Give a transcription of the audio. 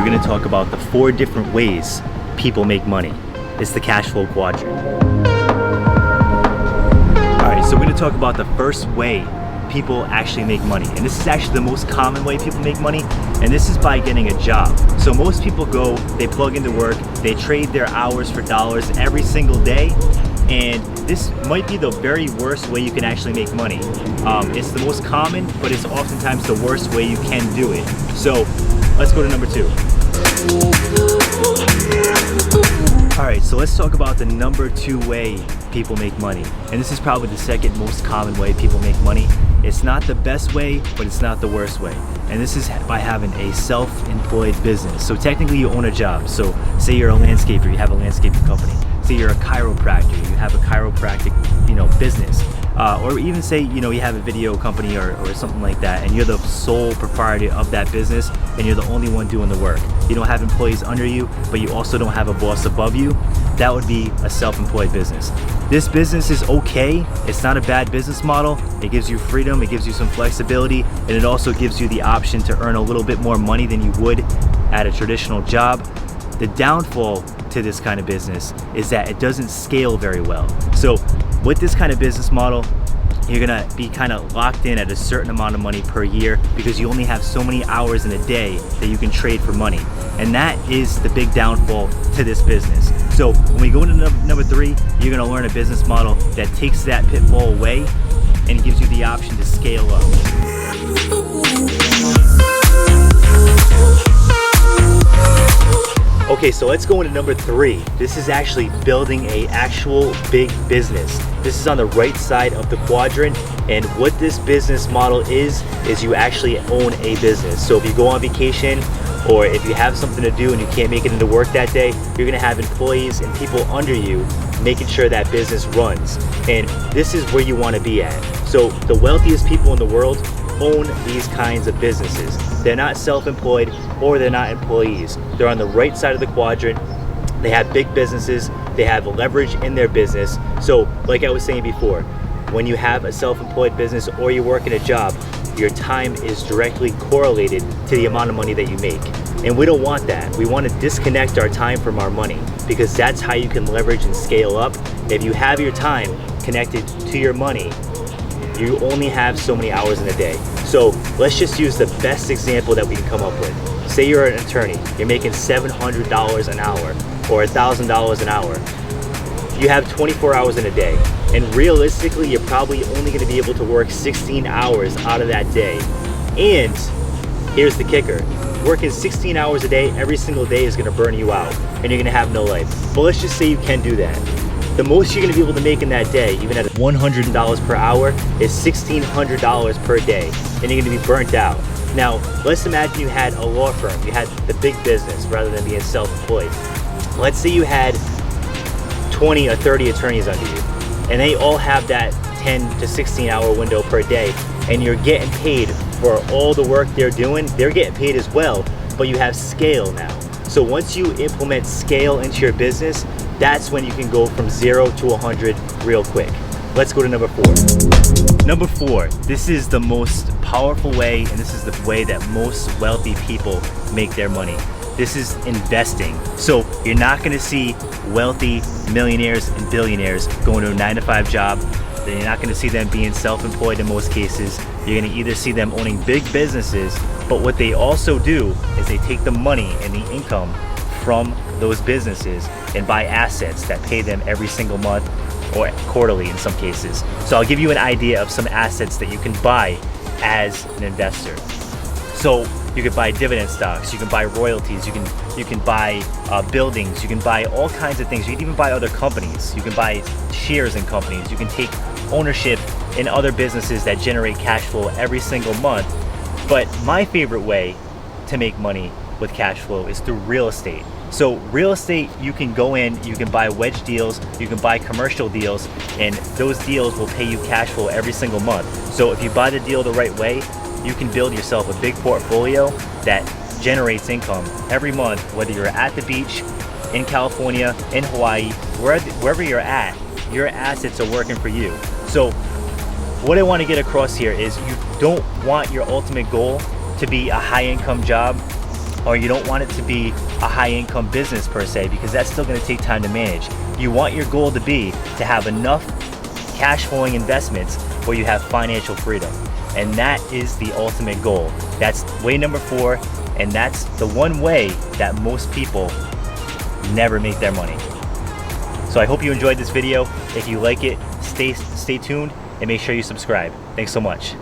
we're going to talk about the 4 different ways people make money. It's the cash flow quadrant. Alright, so we're going to talk about the first way people actually make money. And this is actually the most common way people make money, and this is by getting a job. So most people go, they plug into work, they trade their hours for dollars every single day, and this might be the very worst way you can actually make money. It's the most common, but it's oftentimes the worst way you can do it. So let's go to number 2. Alright, so let's talk about the number 2 way people make money. And this is probably the second most common way people make money. It's not the best way, but it's not the worst way. And this is by having a self-employed business. So technically you own a job. So say you're a landscaper, you have a landscaping company. Say you're a chiropractor, you have a chiropractic, business. Or even say, you have a video company or something like that, and you're the sole proprietor of that business, and you're the only one doing the work. You don't have employees under you, but you also don't have a boss above you. That would be a self-employed business. This business is okay. It's not a bad business model. It gives you freedom, it gives you some flexibility, and it also gives you the option to earn a little bit more money than you would at a traditional job. The downfall to this kind of business is that it doesn't scale very well. So with this kind of business model, you're gonna be kind of locked in at a certain amount of money per year because you only have so many hours in a day that you can trade for money. And that is the big downfall to this business. So when we go into number 3, you're gonna learn a business model that takes that pitfall away and gives you the option to scale up. Okay, so let's go into number 3. This is actually building an actual big business. This is on the right side of the quadrant, and what this business model is you actually own a business. So if you go on vacation, or if you have something to do and you can't make it into work that day, you're gonna have employees and people under you making sure that business runs. And this is where you wanna be at. So the wealthiest people in the world own these kinds of businesses. They're not self-employed or they're not employees. They're on the right side of the quadrant. They have big businesses. They have leverage in their business. So like I was saying before, when you have a self-employed business or you work in a job, your time is directly correlated to the amount of money that you make. And we don't want that. We want to disconnect our time from our money because that's how you can leverage and scale up. If you have your time connected to your money, you only have so many hours in a day. So let's just use the best example that we can come up with. Say you're an attorney, you're making $700 an hour or $1,000 an hour. You have 24 hours in a day. And realistically, you're probably only gonna be able to work 16 hours out of that day. And here's the kicker. Working 16 hours a day every single day is gonna burn you out and you're gonna have no life. But let's just say you can do that. The most you're gonna be able to make in that day, even at $100 per hour, is $1,600 per day, and you're gonna be burnt out. Now, let's imagine you had a law firm, you had the big business rather than being self-employed. Let's say you had 20 or 30 attorneys under you, and they all have that 10 to 16 hour window per day, and you're getting paid for all the work they're doing. They're getting paid as well, but you have scale now. So once you implement scale into your business, that's when you can go from 0 to 100 real quick. Let's go to number 4. Number 4, this is the most powerful way, and this is the way that most wealthy people make their money. This is investing. So you're not gonna see wealthy millionaires and billionaires going to a 9-to-5 job. Then you're not gonna see them being self-employed in most cases. You're gonna either see them owning big businesses, but what they also do is they take the money and the income from those businesses and buy assets that pay them every single month or quarterly in some cases. So I'll give you an idea of some assets that you can buy as an investor. So you can buy dividend stocks, you can buy royalties, you can buy buildings, you can buy all kinds of things. You can even buy other companies. You can buy shares in companies. You can take ownership in other businesses that generate cash flow every single month. But my favorite way to make money with cash flow is through real estate. So real estate, you can go in, you can buy wedge deals, you can buy commercial deals, and those deals will pay you cash flow every single month. So if you buy the deal the right way, you can build yourself a big portfolio that generates income every month, whether you're at the beach, in California, in Hawaii, wherever you're at, your assets are working for you. So what I want to get across here is you don't want your ultimate goal to be a high income job. or you don't want it to be a high income business per se, because that's still going to take time to manage. You want your goal to be to have enough cash flowing investments where you have financial freedom. And that is the ultimate goal. That's way number 4, and that's the one way that most people never make their money. So I hope you enjoyed this video. If you like it, stay tuned and make sure you subscribe. Thanks so much.